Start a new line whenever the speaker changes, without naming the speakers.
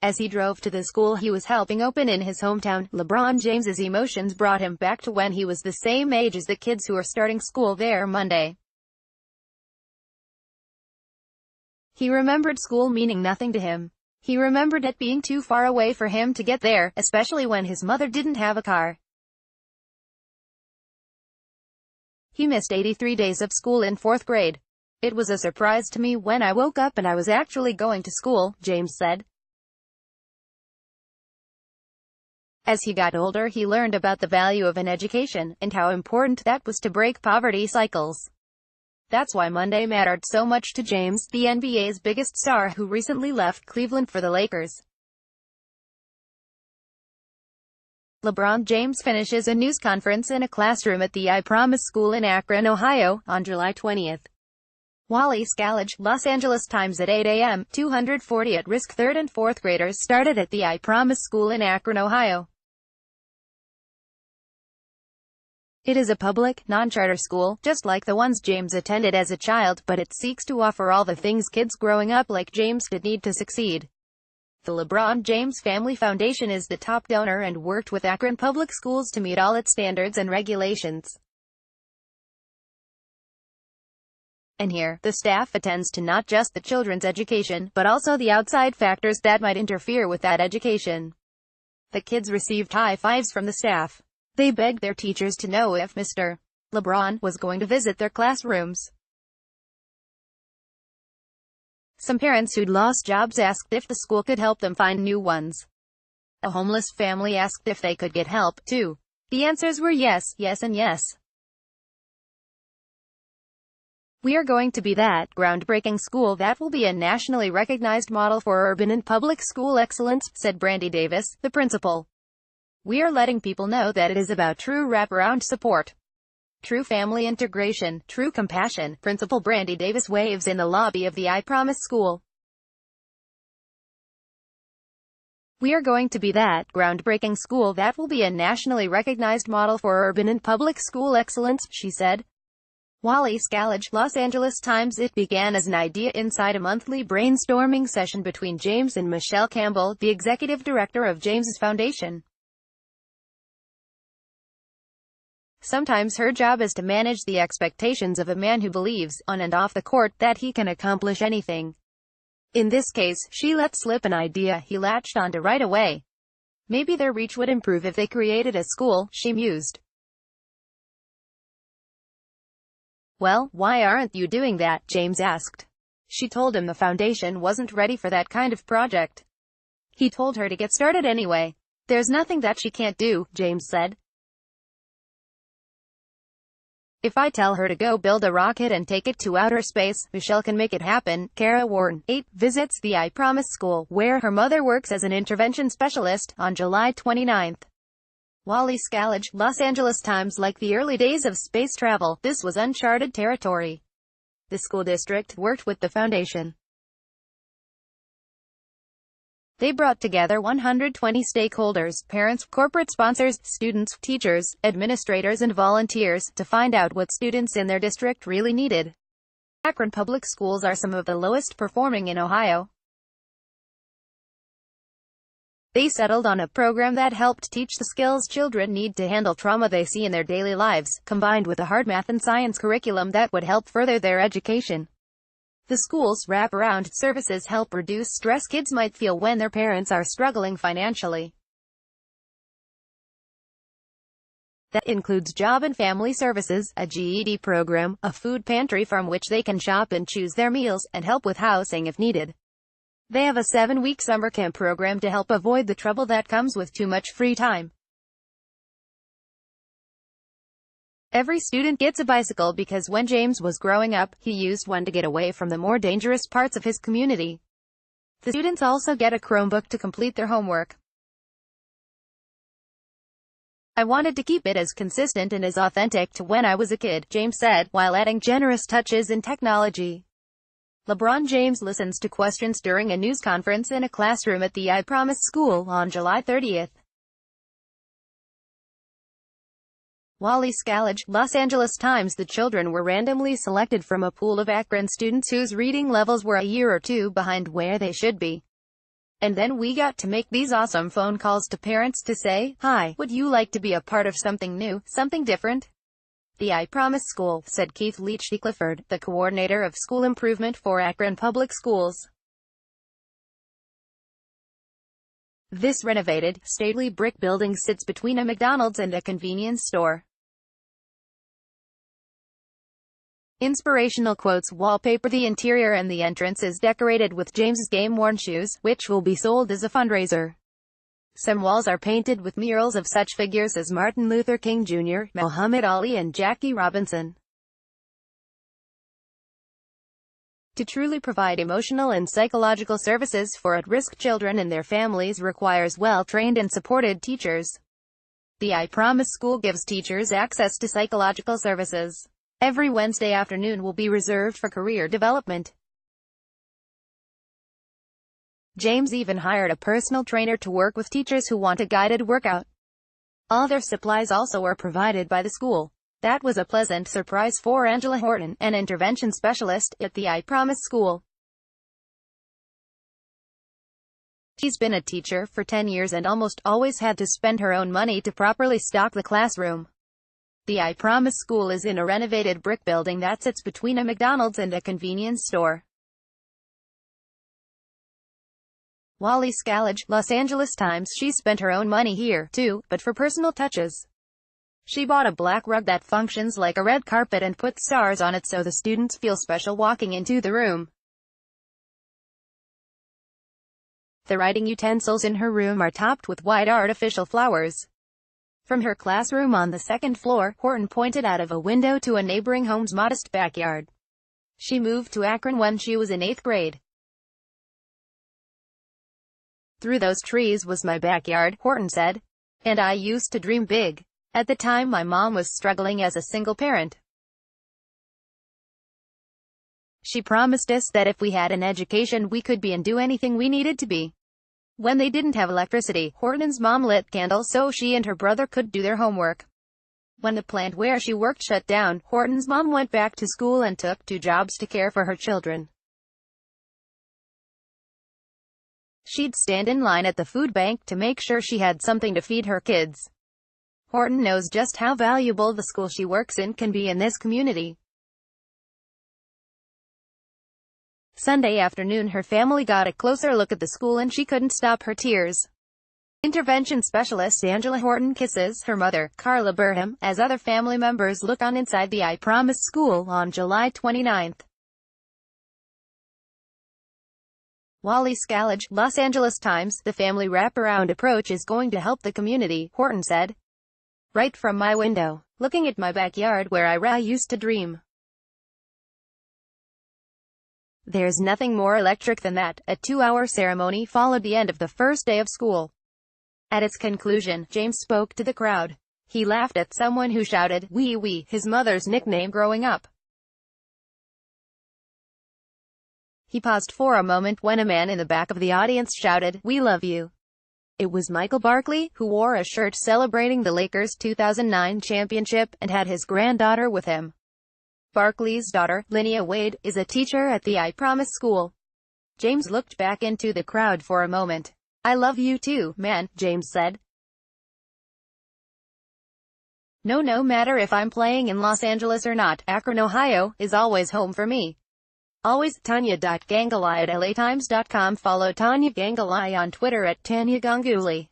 As he drove to the school he was helping open in his hometown, LeBron James's emotions brought him back to when he was the same age as the kids who are starting school there Monday. He remembered school meaning nothing to him. He remembered it being too far away for him to get there, especially when his mother didn't have a car. He missed 83 days of school in 4th grade. It was a surprise to me when I woke up and I was actually going to school, James said. As he got older he learned about the value of an education, and how important that was to break poverty cycles. That's why Monday mattered so much to James, the NBA's biggest star who recently left Cleveland for the Lakers. LeBron James finishes a news conference in a classroom at the I Promise School in Akron, Ohio, on July 20th. Wally Scallage, Los Angeles Times. At 8 a.m., 240 at-risk 3rd and 4th graders started at the I Promise School in Akron, Ohio. It is a public, non-charter school, just like the ones James attended as a child, but it seeks to offer all the things kids growing up like James did need to succeed. The LeBron James Family Foundation is the top donor and worked with Akron Public Schools to meet all its standards and regulations. And here, the staff attends to not just the children's education, but also the outside factors that might interfere with that education. The kids received high fives from the staff. They begged their teachers to know if Mr. LeBron was going to visit their classrooms. Some parents who'd lost jobs asked if the school could help them find new ones. A homeless family asked if they could get help, too. The answers were yes, yes and yes. We are going to be that groundbreaking school that will be a nationally recognized model for urban and public school excellence, said Brandy Davis, the principal. We are letting people know that it is about true wraparound support, true family integration, true compassion. Principal Brandy Davis waves in the lobby of the I Promise School. We are going to be that groundbreaking school that will be a nationally recognized model for urban and public school excellence, she said. Wally Scallage, Los Angeles Times. It began as an idea inside a monthly brainstorming session between James and Michelle Campbell, the executive director of James's foundation. Sometimes her job is to manage the expectations of a man who believes, on and off the court, that he can accomplish anything. In this case, she let slip an idea he latched onto right away. Maybe their reach would improve if they created a school, she mused. Well, why aren't you doing that? James asked. She told him the foundation wasn't ready for that kind of project. He told her to get started anyway. There's nothing that she can't do, James said. If I tell her to go build a rocket and take it to outer space, Michelle can make it happen. Kara Warren, 8, visits the I Promise School, where her mother works as an intervention specialist, on July 29th. Wally Scallage, Los Angeles Times. Like the early days of space travel, this was uncharted territory. The school district worked with the foundation. They brought together 120 stakeholders, parents, corporate sponsors, students, teachers, administrators and volunteers, to find out what students in their district really needed. Akron public schools are some of the lowest performing in Ohio. They settled on a program that helped teach the skills children need to handle trauma they see in their daily lives, combined with a hard math and science curriculum that would help further their education. The school's wraparound services help reduce stress kids might feel when their parents are struggling financially. That includes job and family services, a GED program, a food pantry from which they can shop and choose their meals, and help with housing if needed. They have a 7-week summer camp program to help avoid the trouble that comes with too much free time. Every student gets a bicycle because when James was growing up, he used one to get away from the more dangerous parts of his community. The students also get a Chromebook to complete their homework. I wanted to keep it as consistent and as authentic to when I was a kid, James said, while adding generous touches in technology. LeBron James listens to questions during a news conference in a classroom at the I Promise School on July 30th. Wally Scallage, Los Angeles Times. The children were randomly selected from a pool of Akron students whose reading levels were a year or two behind where they should be. And then we got to make these awesome phone calls to parents to say, "Hi, would you like to be a part of something new, something different?" The I Promise School, said Keith Leach Clifford, the coordinator of school improvement for Akron Public Schools. This renovated, stately brick building sits between a McDonald's and a convenience store. Inspirational quotes wallpaper the interior, and the entrance is decorated with James's game-worn shoes, which will be sold as a fundraiser. Some walls are painted with murals of such figures as Martin Luther King Jr., Muhammad Ali and Jackie Robinson. To truly provide emotional and psychological services for at-risk children and their families requires well-trained and supported teachers. The I Promise School gives teachers access to psychological services. Every Wednesday afternoon will be reserved for career development. James even hired a personal trainer to work with teachers who want a guided workout. All their supplies also are provided by the school. That was a pleasant surprise for Angela Horton, an intervention specialist at the I Promise School. She's been a teacher for 10 years and almost always had to spend her own money to properly stock the classroom. The I Promise School is in a renovated brick building that sits between a McDonald's and a convenience store. Wally Scallage, Los Angeles Times. She spent her own money here, too, but for personal touches. She bought a black rug that functions like a red carpet and put stars on it so the students feel special walking into the room. The writing utensils in her room are topped with white artificial flowers. From her classroom on the second floor, Horton pointed out of a window to a neighboring home's modest backyard. She moved to Akron when she was in 8th grade. "Through those trees was my backyard," Horton said. "And I used to dream big. At the time my mom was struggling as a single parent. She promised us that if we had an education we could be and do anything we needed to be. When they didn't have electricity, Horton's mom lit candles so she and her brother could do their homework. When the plant where she worked shut down, Horton's mom went back to school and took 2 jobs to care for her children. She'd stand in line at the food bank to make sure she had something to feed her kids." Horton knows just how valuable the school she works in can be in this community. Sunday afternoon her family got a closer look at the school and she couldn't stop her tears. Intervention specialist Angela Horton kisses her mother, Carla Burham, as other family members look on inside the I Promise School on July 29. Wally Scallage, Los Angeles Times. "The family wraparound approach is going to help the community," Horton said. "Right from my window, looking at my backyard where I used to dream. There's nothing more electric than that." A 2-hour ceremony followed the end of the first day of school. At its conclusion, James spoke to the crowd. He laughed at someone who shouted, "Wee wee," his mother's nickname growing up. He paused for a moment when a man in the back of the audience shouted, "We love you." It was Michael Barkley, who wore a shirt celebrating the Lakers' 2009 championship, and had his granddaughter with him. Barkley's daughter, Linnea Wade, is a teacher at the I Promise School. James looked back into the crowd for a moment. "I love you too, man," James said. No matter if I'm playing in Los Angeles or not, Akron, Ohio, is always home for me. Always." Tanya.Ganguly at LATimes.com. Follow Tanya Ganguly on Twitter at Tanya Ganguly.